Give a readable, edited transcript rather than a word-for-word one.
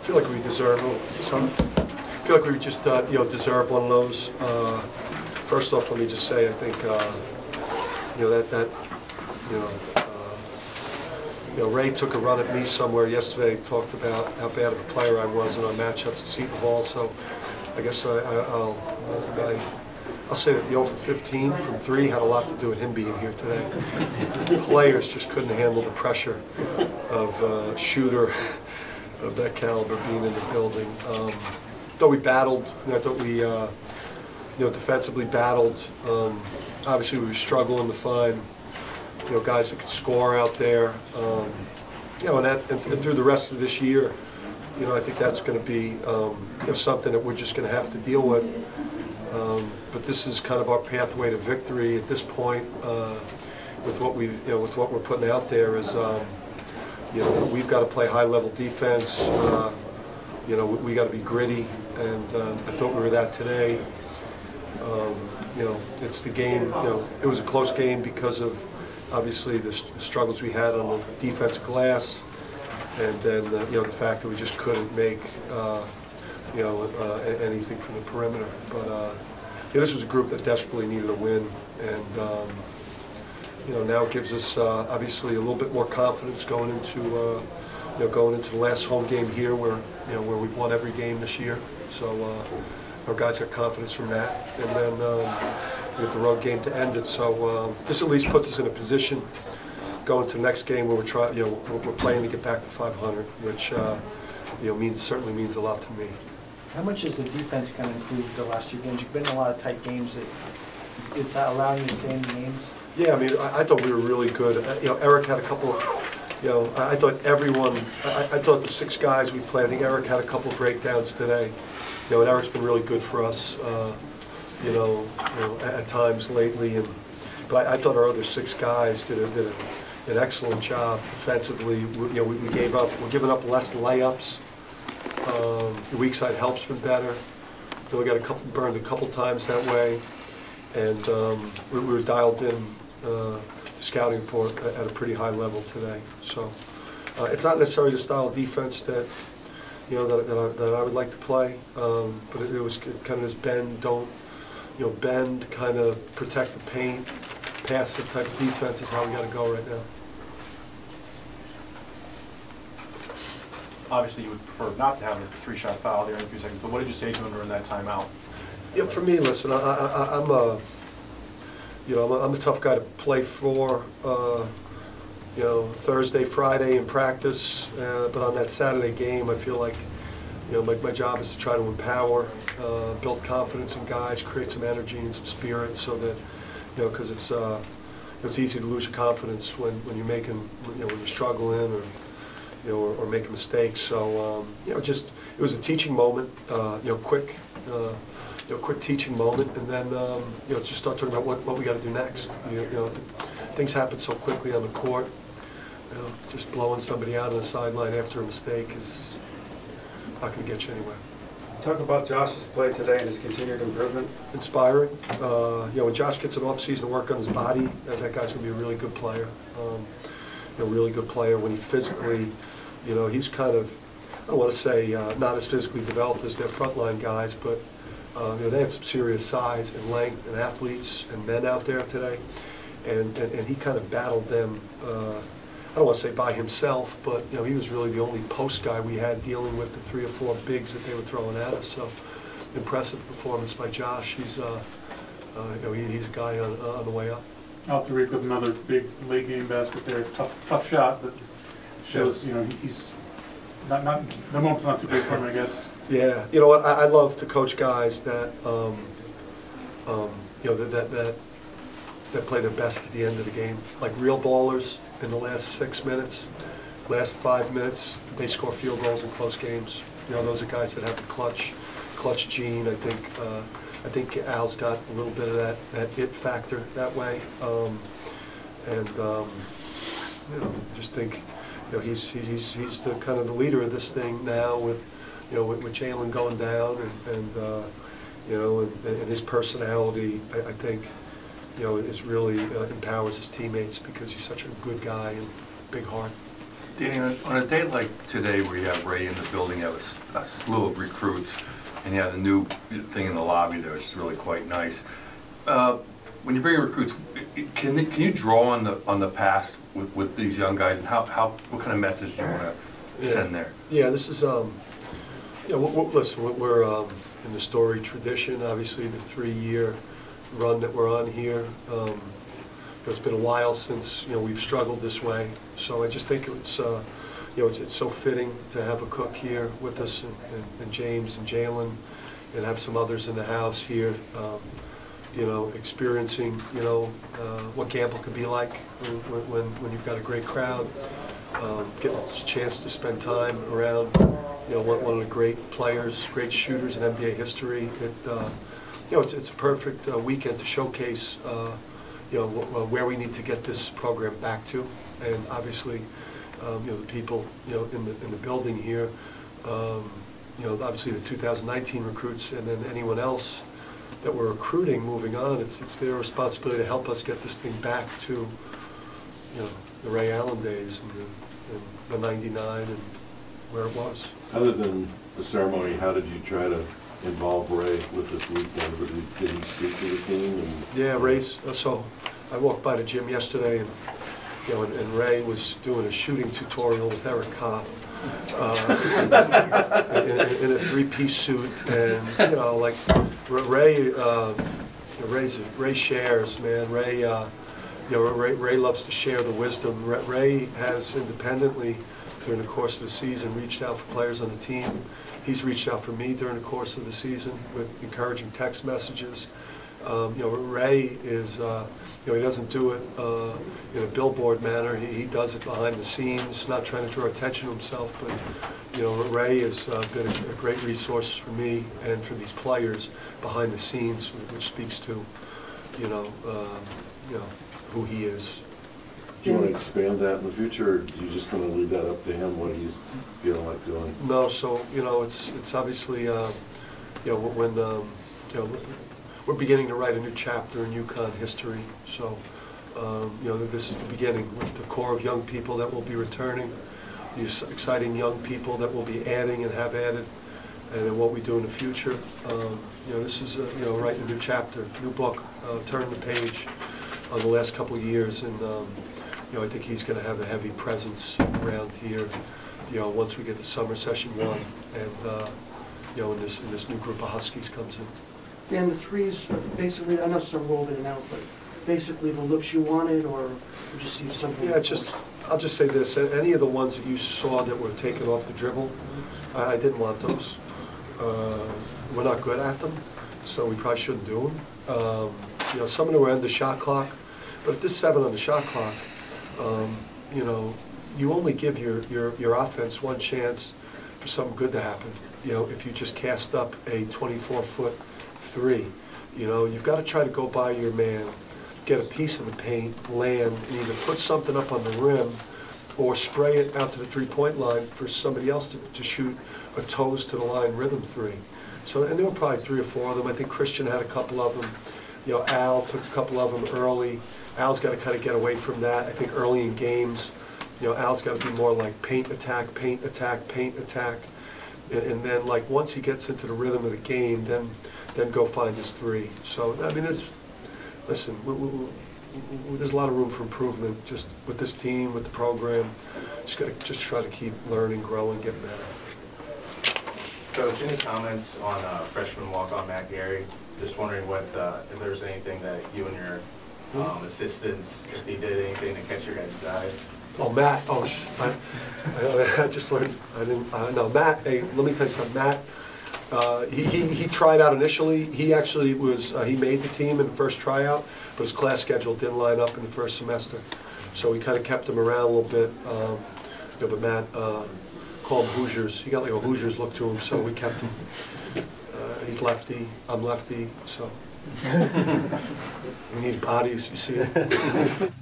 feel like we deserve some. I feel like we just deserve one of those. First off, let me just say I think Ray took a run at me somewhere yesterday. Talked about how bad of a player I was in our matchups at Seton Hall. So I guess I'll say that the 0 for 15 from 3 had a lot to do with him being here today. Players just couldn't handle the pressure of a shooter of that caliber being in the building. Though we battled, I thought we defensively battled. Obviously, we were struggling to find guys that could score out there. And through the rest of this year, I think that's going to be something that we're just going to have to deal with. But this is kind of our pathway to victory at this point. With what we're putting out there is, we've got to play high-level defense. We got to be gritty, and I thought we were that today. It's the game. It was a close game because of obviously the struggles we had on the defensive glass, and then the fact that we just couldn't make anything from the perimeter. But this was a group that desperately needed a win, and now it gives us obviously a little bit more confidence going into the last home game here, where we've won every game this year. So our guys got confidence from that, and then with the road game to end it. So this at least puts us in a position going to the next game where we're trying, we're playing to get back to 500, which certainly means a lot to me. How much has the defense kind of improved the last 2 games? You've been in a lot of tight games. Is that allowing you to stay in the games? Yeah, I mean, I thought we were really good. Eric had a couple of, I thought everyone, I thought the 6 guys we played, I think Eric had a couple of breakdowns today. And Eric's been really good for us, at times lately. But I thought our other 6 guys did an excellent job defensively. We're giving up less layups. The weak side help's been better. We got burned a couple times that way, and we were dialed in the scouting report at a pretty high level today. So it's not necessarily the style of defense that that I would like to play, but it was kind of this bend, bend, kind of protect the paint, passive type of defense is how we got to go right now. Obviously, you would prefer not to have a 3-shot foul there in a few seconds, but what did you say to him during that timeout? Yeah, for me, listen, I'm a tough guy to play for. Thursday, Friday in practice, but on that Saturday game, I feel like my job is to try to empower, build confidence in guys, create some energy and some spirit, so that because it's easy to lose your confidence when you're making when you're struggling or making mistakes. So it was a teaching moment, quick teaching moment, and then just start talking about what we got to do next. Things happen so quickly on the court. Just blowing somebody out on the sideline after a mistake is not going to get you anywhere. Talk about Josh's play today and his continued improvement. Inspiring. When Josh gets an off-season work on his body, that guy's going to be a really good player. Really good player when he physically, he's kind of, I don't want to say not as physically developed as their frontline guys, but they had some serious size and length and athletes and men out there today, and he kind of battled them. I don't want to say by himself, but he was really the only post guy we had dealing with the 3 or 4 bigs that they were throwing at us. So impressive performance by Josh. He's he's a guy on the way up. Out to Rick with another big late game basket there. Tough shot, but shows he's not the moment's not too big for him, I guess. Yeah, you know what? I love to coach guys that that play their best at the end of the game, like real ballers. In the last 6 minutes, last 5 minutes, they score field goals in close games. Those are guys that have the clutch gene. I think Al's got a little bit of that it factor that way, just think, he's the kind of the leader of this thing now with Jalen going down and his personality. I think. Is really empowers his teammates because he's such a good guy and big heart. Danny, on a day like today where you have Ray in the building, you have a slew of recruits, and you have the new thing in the lobby there, which is really quite nice. When you bring in recruits, can you draw on the past with these young guys, and what kind of message do you want to send there? Yeah, this is listen, we're in the Story tradition. Obviously, the 3-year run that we're on here. It's been a while since we've struggled this way, so I just think it's it's so fitting to have a Cook here with us, and James and Jalen, and have some others in the house here. Experiencing what Gamble could be like when you've got a great crowd. Getting a chance to spend time around one of the great players, great shooters in NBA history. It's a perfect weekend to showcase where we need to get this program back to, and obviously the people in the building here. Obviously the 2019 recruits, and then anyone else that we're recruiting moving on. It's their responsibility to help us get this thing back to the Ray Allen days and the '99 and where it was. Other than the ceremony, how did you try to involve Ray with this weekend? Did he speak to the team? Yeah, Ray's. So I walked by the gym yesterday, and and Ray was doing a shooting tutorial with Eric Kopp in a 3-piece suit, and like Ray, Ray shares, man. Ray, Ray loves to share the wisdom. Ray has independently, during the course of the season, reached out for players on the team. He's reached out for me during the course of the season with encouraging text messages. Ray is, he doesn't do it in a billboard manner. He does it behind the scenes, not trying to draw attention to himself, but Ray has been a great resource for me and for these players behind the scenes, which speaks to who he is. Do you want to expand that in the future, or are you just going to leave that up to him, what he's feeling like doing? No, so it's obviously when we're beginning to write a new chapter in UConn history. So this is the beginning with the core of young people that will be returning, these exciting young people that will be adding and have added, and then what we do in the future. This is writing a new chapter, new book, turn the page on the last couple of years, and I think he's going to have a heavy presence around here. Once we get to summer session 1, and in this new group of Huskies comes in. Dan, the threes, basically, I know some rolled in and out, but basically the looks you wanted, or you just see something? Yeah, I'll just say this: any of the ones that you saw that were taken off the dribble, I didn't want those. We're not good at them, so we probably shouldn't do them. Some of them were on the shot clock, but if there's 7 on the shot clock, you only give your offense one chance for something good to happen. If you just cast up a 24-foot 3, you've got to try to go by your man, get a piece of the paint, land, and either put something up on the rim or spray it out to the 3-point line for somebody else to shoot a toes to the line rhythm 3. So, and there were probably 3 or 4 of them. I think Christian had a couple of them. Al took a couple of them early. Al's got to kind of get away from that. I think early in games, Al's got to be more like paint, attack, paint, attack, paint, attack. And then, like, once he gets into the rhythm of the game, then go find his 3. So, I mean, listen, there's a lot of room for improvement just with this team, with the program. Just got to try to keep learning, growing, getting better. Coach, any comments on freshman walk-on Matt Gary? Just wondering if there was anything that you and your assistants, if he did anything to catch your guys' eye. Oh, Matt, I just learned, no, Matt, hey, let me tell you something, Matt, he tried out initially. He actually was, he made the team in the first tryout, but his class schedule didn't line up in the first semester. So we kind of kept him around a little bit, but Matt, call him Hoosiers. He got like a Hoosiers look to him, so we kept him. He's lefty, I'm lefty, so we need bodies, you see it.